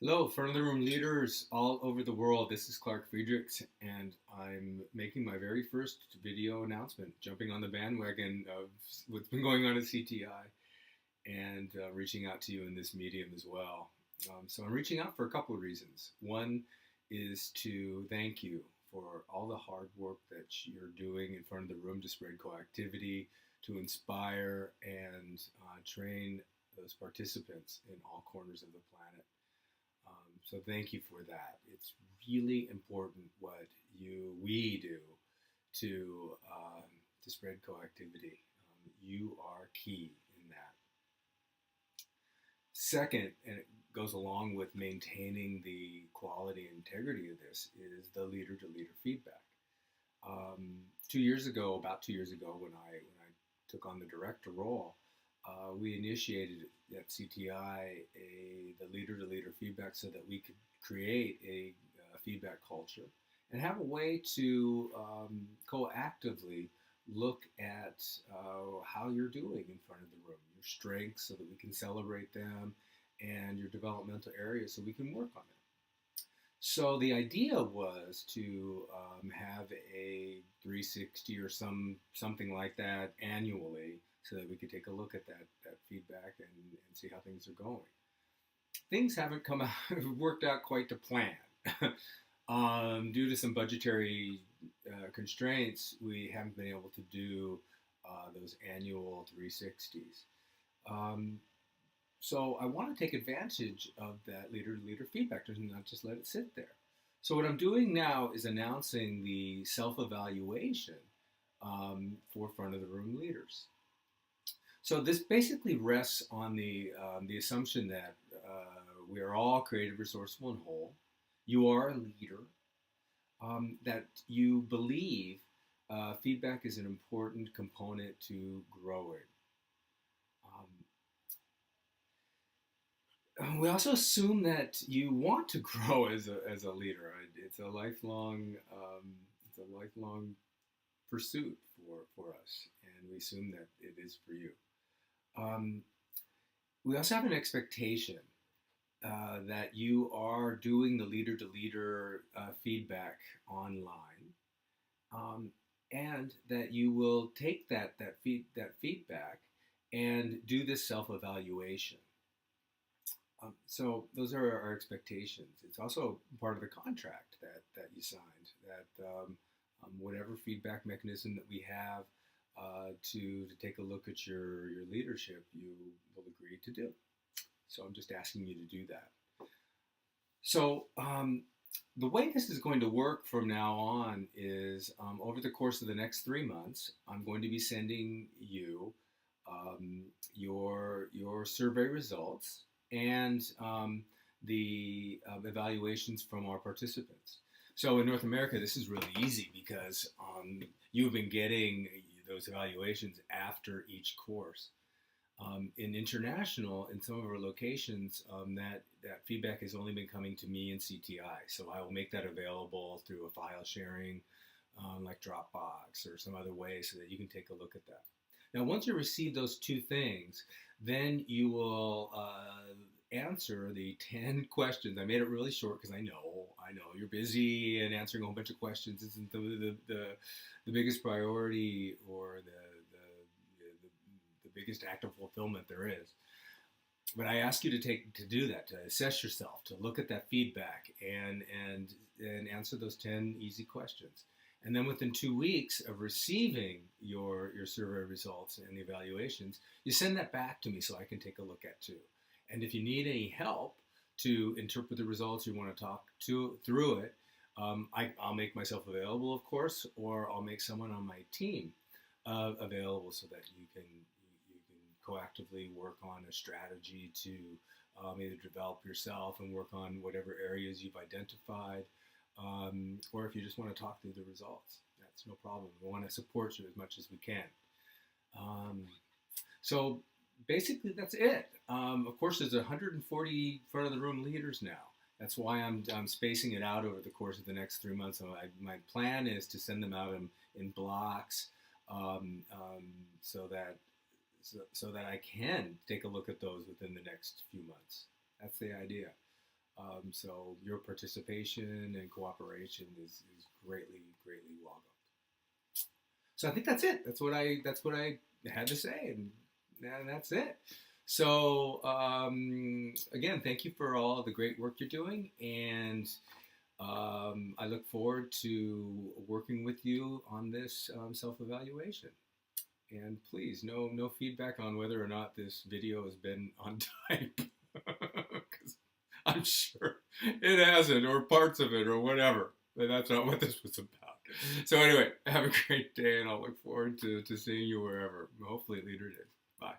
Hello, front of the room leaders all over the world. This is Clark Friedrichs, and I'm making my very first video announcement, jumping on the bandwagon of what's been going on at CTI and reaching out to you in this medium as well. So I'm reaching out for a couple of reasons. One is to thank you for all the hard work that you're doing in front of the room to spread coactivity, to inspire and train those participants in all corners of the planet. So thank you for that. It's really important what we do to spread coactivity. You are key in that. Second, and it goes along with maintaining the quality and integrity of this, is the leader to leader feedback. 2 years ago, about 2 years ago, when I took on the director role, we initiated at CTI the leader to leader feedback so that we could create a feedback culture and have a way to co-actively look at how you're doing in front of the room, your strengths so that we can celebrate them, and your developmental areas so we can work on them. So the idea was to have a 360 or something like that annually, so that we could take a look at that feedback and see how things are going. Things haven't come out worked out quite to plan. Due to some budgetary constraints, we haven't been able to do those annual 360s. Um, so I want to take advantage of that leader-to-leader feedback and not just let it sit there. So what I'm doing now is announcing the self-evaluation for front-of-the-room leaders. So this basically rests on the assumption that we are all creative, resourceful, and whole. You are a leader. That you believe feedback is an important component to growing. We also assume that you want to grow as a leader. It's a lifelong pursuit for us, and we assume that it is for you. Um, we also have an expectation that you are doing the leader to leader feedback online, um, and that you will take that feedback and do this self evaluation. So those are our expectations. It's also part of the contract that you signed, that whatever feedback mechanism that we have to take a look at your leadership, you will agree to do. So I'm just asking you to do that. So the way this is going to work from now on is over the course of the next 3 months, I'm going to be sending you your survey results and the evaluations from our participants. So in North America, this is really easy because you've been getting those evaluations after each course. In international, in some of our locations, that feedback has only been coming to me in CTI. So I will make that available through a file sharing, like Dropbox or some other way, so that you can take a look at that. Now, once you receive those two things, then you will answer the 10 questions. I made it really short because I know you're busy, and answering a whole bunch of questions isn't the biggest priority or the biggest act of fulfillment there is. But I ask you to do that, to assess yourself, to look at that feedback and answer those 10 easy questions. And then within 2 weeks of receiving your survey results and the evaluations, you send that back to me so I can take a look at too. And if you need any help to interpret the results, you want to talk through it, I'll make myself available, of course, or I'll make someone on my team available so that you can proactively work on a strategy to either develop yourself and work on whatever areas you've identified, or if you just want to talk through the results, that's no problem. We want to support you as much as we can. So basically, that's it. Of course, there's 140 front of the room leaders now. That's why I'm spacing it out over the course of the next 3 months. So my plan is to send them out in blocks, so that I can take a look at those within the next few months. That's the idea. So your participation and cooperation is greatly, greatly welcome. So I think that's it. That's what I had to say, and that's it. So again, thank you for all the great work you're doing, and I look forward to working with you on this self-evaluation. And please, no feedback on whether or not this video has been on type, because I'm sure it hasn't, or parts of it, or whatever. But that's not what this was about. So anyway, have a great day, and I'll look forward to seeing you wherever. Hopefully, Leader Day. Bye.